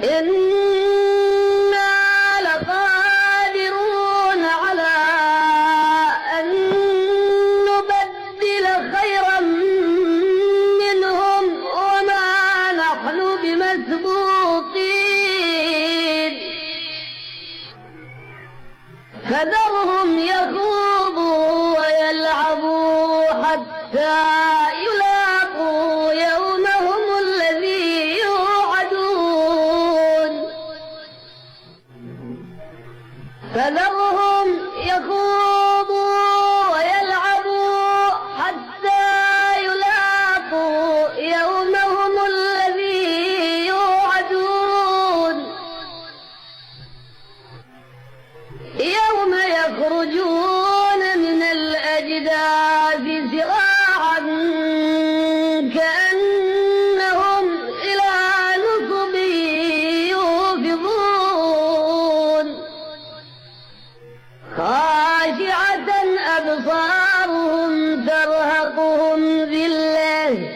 إنا لقادرون على أن نبدل خيرا منهم وما نحن بمسبوقين فذرهم يخوضوا ويلعبوا حتى يلاقوا يومهم الذي يوعدون فذرهم يخوضوا ويلعبوا حتى يلاقوا يومهم الذي يوعدون يوم يخرجون من الأجداث سراعا كأنهم إلى نصب يوفضون خاشعة أبصارهم ترهقهم ذلة